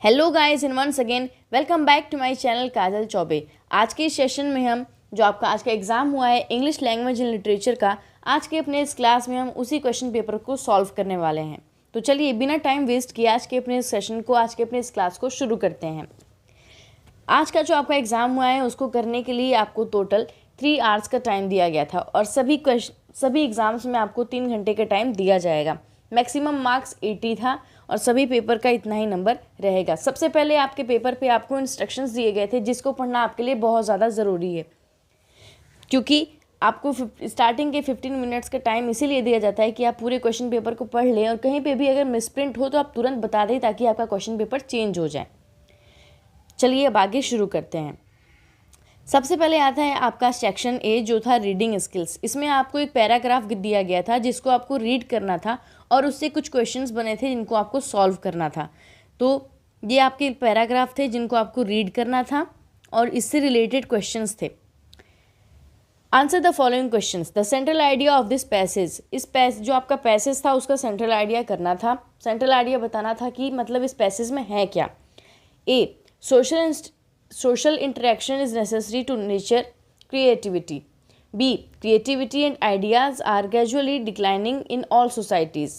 Hello guys and once again welcome back to my channel Kajal Choubey. आज के इस session में हम जो आपका आज का एग्ज़ाम हुआ है इंग्लिश लैंग्वेज एंड लिटरेचर का, आज के अपने इस क्लास में हम उसी क्वेश्चन पेपर को सॉल्व करने वाले हैं। तो चलिए बिना टाइम वेस्ट किए आज के अपने इस सेशन को, आज के अपने इस क्लास को शुरू करते हैं। आज का जो आपका एग्ज़ाम हुआ है उसको करने के लिए आपको टोटल 3 आवर्स का टाइम दिया गया था और सभी एग्ज़ाम्स में आपको 3 घंटे का टाइम दिया जाएगा। मैक्सिमम मार्क्स 80 था और सभी पेपर का इतना ही नंबर रहेगा। सबसे पहले आपके पेपर पे आपको इंस्ट्रक्शंस दिए गए थे जिसको पढ़ना आपके लिए बहुत ज़्यादा ज़रूरी है, क्योंकि आपको स्टार्टिंग के 15 मिनट्स का टाइम इसीलिए दिया जाता है कि आप पूरे क्वेश्चन पेपर को पढ़ लें और कहीं पे भी अगर मिसप्रिंट हो तो आप तुरंत बता दें ताकि आपका क्वेश्चन पेपर चेंज हो जाए। चलिए अब आगे शुरू करते हैं। सबसे पहले आता है आपका सेक्शन ए जो था रीडिंग स्किल्स। इसमें आपको एक पैराग्राफ दिया गया था जिसको आपको रीड करना था और उससे कुछ क्वेश्चंस बने थे जिनको आपको सॉल्व करना था। तो ये आपके पैराग्राफ थे जिनको आपको रीड करना था और इससे रिलेटेड क्वेश्चंस थे। Answer the following questions. The central idea of this passage. इस जो आपका पैसेज था उसका सेंट्रल आइडिया करना था। सेंट्रल आइडिया बताना था कि मतलब इस पैसेज में है क्या। ए, social interaction is necessary to nurture creativity. B, creativity and ideas are gradually declining in all societies.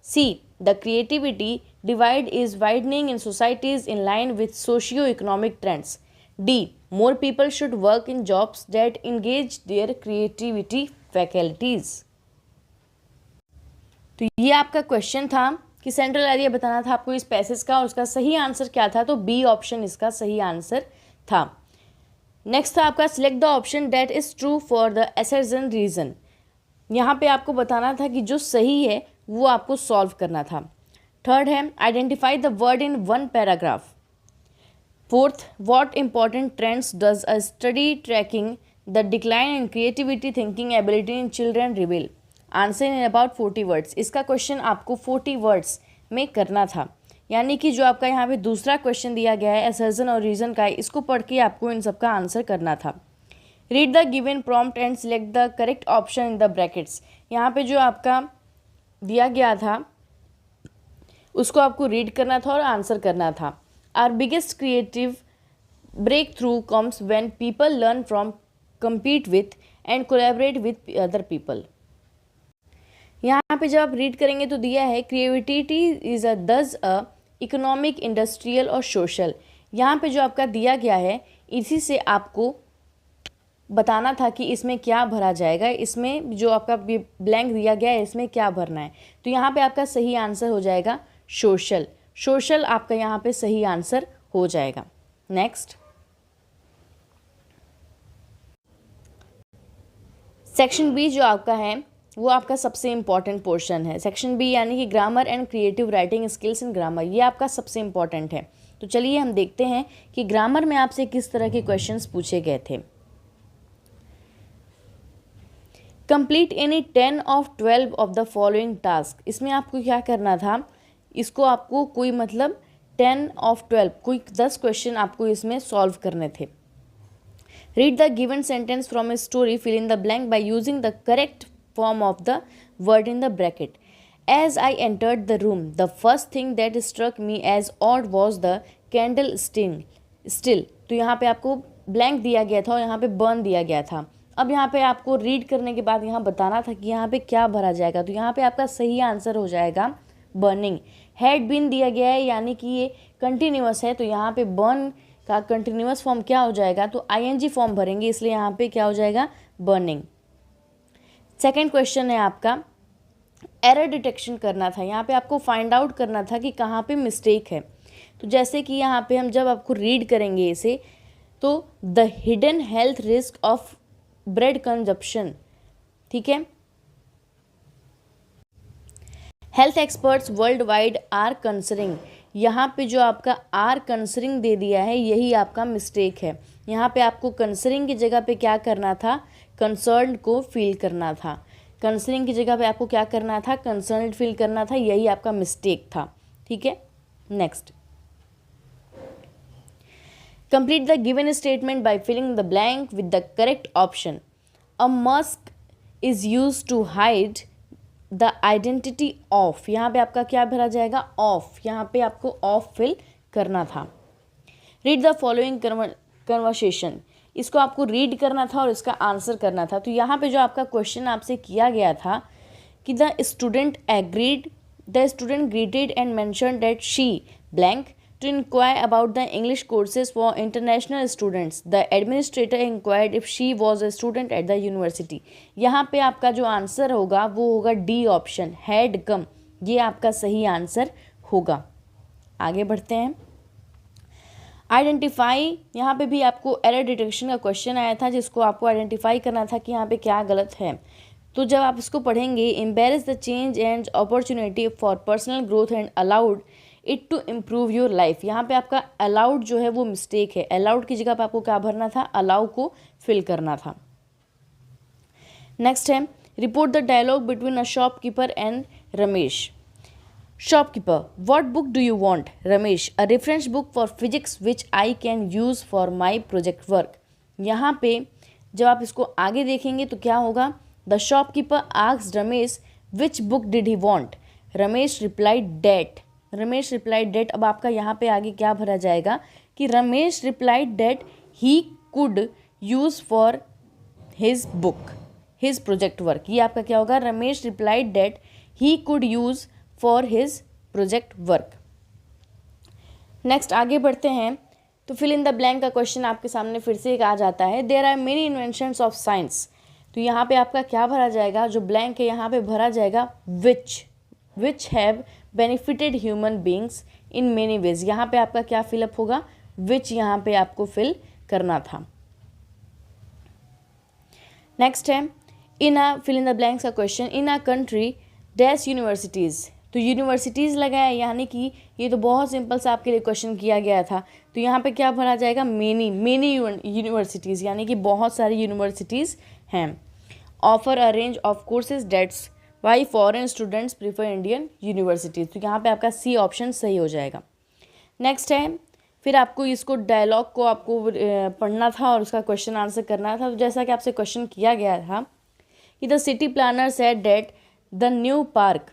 C, the creativity divide is widening in societies in line with socio-economic trends. D, more people should work in jobs that engage their creativity faculties. तो ये आपका question था कि central idea बताना था आपको इस passage का और उसका सही आंसर क्या था। तो बी ऑप्शन इसका सही आंसर था। नेक्स्ट था आपका select the option that is true for the assertion reason. यहाँ पे आपको बताना था कि जो सही है वो आपको सॉल्व करना था। थर्ड है identify the word in one paragraph. Fourth, what important trends does a study tracking the decline in creativity thinking ability in children reveal. Answer in about 40 words. इसका क्वेश्चन आपको 40 वर्ड्स में करना था, यानी कि जो आपका यहाँ पे दूसरा क्वेश्चन दिया गया है असर्शन और रीज़न का, इसको पढ़ के आपको इन सब का आंसर करना था। Read the given prompt and select the correct option in the brackets. यहाँ पे जो आपका दिया गया था उसको आपको रीड करना था और आंसर करना था। Our biggest creative breakthrough comes when people learn from, compete with and collaborate with other people. यहाँ पे जब आप रीड करेंगे तो दिया है creativity is a economic, industrial और सोशल। यहाँ पे जो आपका दिया गया है इसी से आपको बताना था कि इसमें क्या भरा जाएगा, इसमें जो आपका ब्लैंक दिया गया है इसमें क्या भरना है। तो यहाँ पे आपका सही आंसर हो जाएगा सोशल। सोशल आपका यहाँ पे सही आंसर हो जाएगा। नेक्स्ट सेक्शन बी जो आपका है वो आपका सबसे इम्पॉर्टेंट पोर्शन है। सेक्शन बी यानी कि grammar and creative writing skills in grammar, ये आपका सबसे इम्पॉर्टेंट है। तो चलिए हम देखते हैं कि ग्रामर में आपसे किस तरह के क्वेश्चंस पूछे गए थे। Complete any 10 of 12 of the following task. इसमें आपको क्या करना था, इसको आपको कोई मतलब 10 ऑफ 12 कोई 10 क्वेश्चन आपको इसमें सॉल्व करने थे। Read the given sentence from a story, fill in the blank by using the correct form of the word in the bracket. As I entered the room, the first thing that struck me as odd was the candle still. तो यहाँ पे आपको blank दिया गया था और यहाँ पे burn दिया गया था। अब यहाँ पे आपको रीड करने के बाद यहाँ बताना था कि यहाँ पे क्या भरा जाएगा। तो यहाँ पे आपका सही आंसर हो जाएगा burning। हैड बीन दिया गया है यानी कि ये कंटिन्यूअस है, तो यहाँ पे burn का कंटिन्यूअस फॉर्म क्या हो जाएगा, तो ing फॉर्म भरेंगे, इसलिए यहाँ पे क्या हो जाएगा burning। सेकेंड क्वेश्चन है आपका एरर डिटेक्शन करना था। यहाँ पे आपको फाइंड आउट करना था कि कहाँ पे मिस्टेक है। तो जैसे कि यहाँ पे हम जब आपको रीड करेंगे इसे, तो the hidden health risk of bread consumption, ठीक है, health experts worldwide are concerning. यहाँ पे जो आपका आर कंसर्निंग दे दिया है यही आपका मिस्टेक है। यहाँ पे आपको कंसर्निंग की जगह पे क्या करना था, कंसर्न को फील करना था। कंसर्निंग की जगह पे आपको क्या करना था, कंसर्न फील करना था, यही आपका मिस्टेक था। ठीक है, next complete the given statement by filling the blank with the correct option. A mask is use to hide the identity of. यहाँ पे आपका क्या भरा जाएगा, ऑफ। यहाँ पे आपको ऑफ फिल करना था। रीड द फॉलोइंग कन्वर्सेशन, इसको आपको रीड करना था और इसका आंसर करना था। तो यहाँ पे जो आपका क्वेश्चन आपसे किया गया था कि the student greeted and mentioned that she blank to inquire about the English courses for international students. The administrator inquired if she was a student at the university. यहाँ पे आपका जो आंसर होगा वो होगा डी ऑप्शन, हैड कम, ये आपका सही आंसर होगा। आगे बढ़ते हैं। आइडेंटिफाई, यहाँ पे भी आपको एरर डिटेक्शन का क्वेश्चन आया था जिसको आपको आइडेंटिफाई करना था कि यहाँ पे क्या गलत है। तो जब आप इसको पढ़ेंगे, embrace the change and opportunity for personal growth and allowed it to improve your life. यहाँ पे आपका अलाउड जो है वो मिस्टेक है, अलाउड की जगह पे आपको क्या भरना था, अलाउ को फिल करना था। नेक्स्ट है, report the dialogue between a shopkeeper and Ramesh. Shopkeeper, what book do you want? Ramesh, a reference book for physics which I can use for my project work. यहाँ पे जब आप इसको आगे देखेंगे तो क्या होगा, the shopkeeper asked Ramesh which book did he want. Ramesh replied that, Ramesh replied that. अब आपका यहाँ पे आगे क्या भरा जाएगा कि Ramesh replied that he could use for his book his project work. ये आपका क्या होगा, Ramesh replied that he could use for his project work. Next आगे बढ़ते हैं। तो फिल इन द ब्लैंक का क्वेश्चन आपके सामने फिर से एक आ जाता है। There are many inventions of science. तो यहाँ पे आपका क्या भरा जाएगा, जो ब्लैंक है यहाँ पे भरा जाएगा which have benefited human beings in many ways. यहाँ पे आपका क्या फिलअप होगा, विच यहाँ पे आपको फिल करना था। नेक्स्ट है, इन अ फिल इन द ब्लैंक्स का question, in a country dash universities. तो यूनिवर्सिटीज़ लगाया, यानी कि ये तो बहुत सिंपल सा आपके लिए क्वेश्चन किया गया था। तो यहाँ पे क्या भरा जाएगा, मेनी यूनिवर्सिटीज़, यानी कि बहुत सारी यूनिवर्सिटीज़ हैं। Offer a range of courses that's why foreign students prefer Indian universities. तो यहाँ पे आपका सी ऑप्शन सही हो जाएगा। नेक्स्ट है, फिर आपको इसको डायलॉग को आपको पढ़ना था और उसका क्वेश्चन आंसर करना था। तो जैसा कि आपसे क्वेश्चन किया गया था कि the city planner said that the new park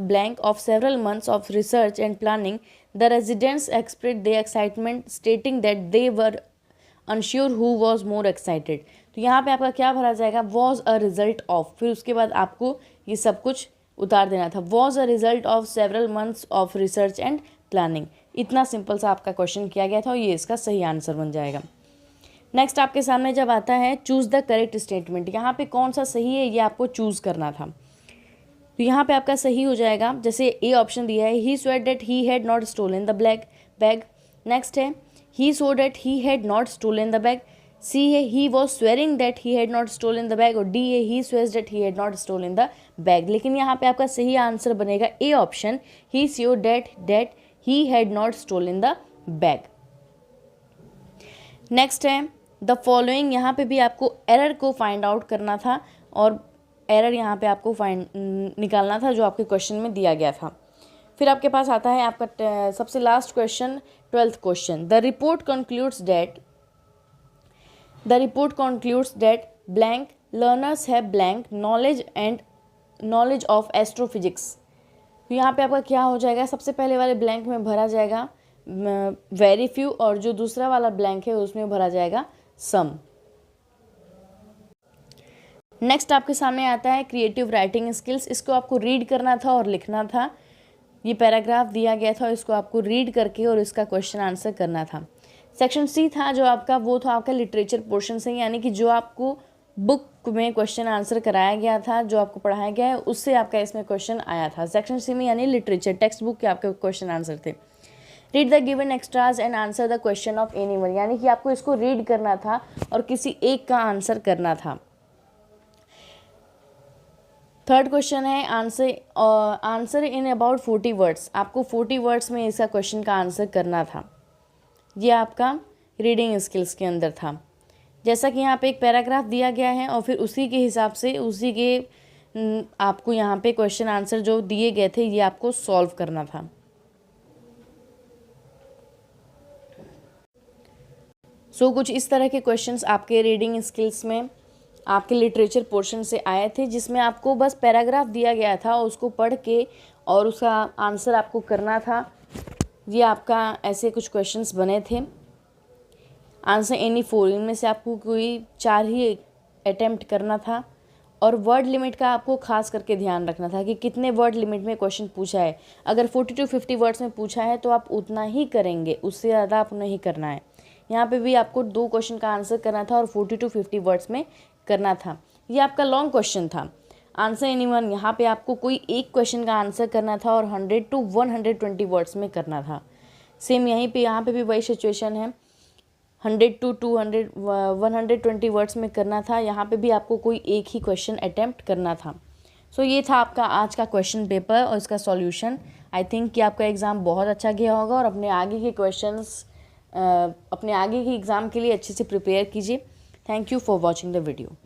blank of several months of research and planning, the residents expressed their excitement, stating that they were unsure who was more excited. तो यहाँ पे आपका क्या भरा जाएगा, was a result of, फिर उसके बाद आपको ये सब कुछ उतार देना था, was a result of several months of research and planning। इतना सिंपल सा आपका क्वेश्चन किया गया था और ये इसका सही आंसर बन जाएगा। नेक्स्ट आपके सामने जब आता है चूज़ द करेक्ट स्टेटमेंट, यहाँ पे कौन सा सही है ये आपको चूज़ करना था। तो यहाँ पे आपका सही हो जाएगा, जैसे ए ऑप्शन दिया है, he swear that he had not stolen the bag. Next है, he swore that he had not stolen the bag. C है, he was swearing that he had not stolen the bag. और D है, he swears that he had not stolen the bag. लेकिन यहाँ पे आपका सही answer बनेगा A option, he swore that he had not stolen the bag. Next है the following, यहाँ पे भी आपको एरर को फाइंड आउट करना था और एरर यहाँ पे आपको निकालना था जो आपके क्वेश्चन में दिया गया था। फिर आपके पास आता है आपका सबसे last question, 12th question. The report concludes that blank learners have blank knowledge of astrophysics. तो यहाँ पे आपका क्या हो जाएगा, सबसे पहले वाले ब्लैंक में भरा जाएगा वेरी फ्यू और जो दूसरा वाला ब्लैंक है उसमें भरा जाएगा सम। नेक्स्ट आपके सामने आता है क्रिएटिव राइटिंग स्किल्स। इसको आपको रीड करना था और लिखना था। ये पैराग्राफ दिया गया था, इसको आपको रीड करके और इसका क्वेश्चन आंसर करना था। सेक्शन सी था जो आपका, वो था आपका लिटरेचर पोर्शन से, यानी कि जो आपको बुक में क्वेश्चन आंसर कराया गया था, जो आपको पढ़ाया गया है उससे आपका इसमें क्वेश्चन आया था सेक्शन सी में, यानी लिटरेचर टेक्स्ट बुक के आपके क्वेश्चन आंसर थे। Read the given extras and answer the question of anyone, यानी कि आपको इसको रीड करना था और किसी एक का आंसर करना था। थर्ड क्वेश्चन है आंसर इन अबाउट 40 वर्ड्स। आपको 40 वर्ड्स में इसका क्वेश्चन का आंसर करना था। ये आपका रीडिंग स्किल्स के अंदर था। जैसा कि यहाँ पे एक पैराग्राफ दिया गया है और फिर उसी के हिसाब से उसी के आपको यहाँ पे क्वेश्चन आंसर जो दिए गए थे ये आपको सॉल्व करना था। सो कुछ इस तरह के क्वेश्चंस आपके रीडिंग स्किल्स में आपके लिटरेचर पोर्शन से आए थे, जिसमें आपको बस पैराग्राफ दिया गया था, उसको पढ़ के और उसका आंसर आपको करना था। ये आपका ऐसे कुछ क्वेश्चंस बने थे, आंसर एनी 4, इनमें से आपको कोई 4 ही अटेम्प्ट करना था। और वर्ड लिमिट का आपको खास करके ध्यान रखना था कि कितने वर्ड लिमिट में क्वेश्चन पूछा है। अगर 40 to 50 वर्ड्स में पूछा है तो आप उतना ही करेंगे, उससे ज़्यादा आप नहीं करना है। यहाँ पे भी आपको 2 क्वेश्चन का आंसर करना था और 40 to 50 वर्ड्स में करना था। ये आपका लॉन्ग क्वेश्चन था। आंसर एनीवन, यहाँ पे आपको कोई एक क्वेश्चन का आंसर करना था और 100 to 120 वर्ड्स में करना था। सेम यहीं पे यहाँ पे भी वही सिचुएशन है, 100 to 200 120 वर्ड्स में करना था। यहाँ पे भी आपको कोई एक ही क्वेश्चन अटेम्प्ट करना था। सो ये था आपका आज का क्वेश्चन पेपर और इसका सॉल्यूशन। आई थिंक कि आपका एग्ज़ाम बहुत अच्छा गया होगा और अपने आगे के क्वेश्चंस अपने आगे के एग्ज़ाम के लिए अच्छे से प्रिपेयर कीजिए। Thank you for watching the video.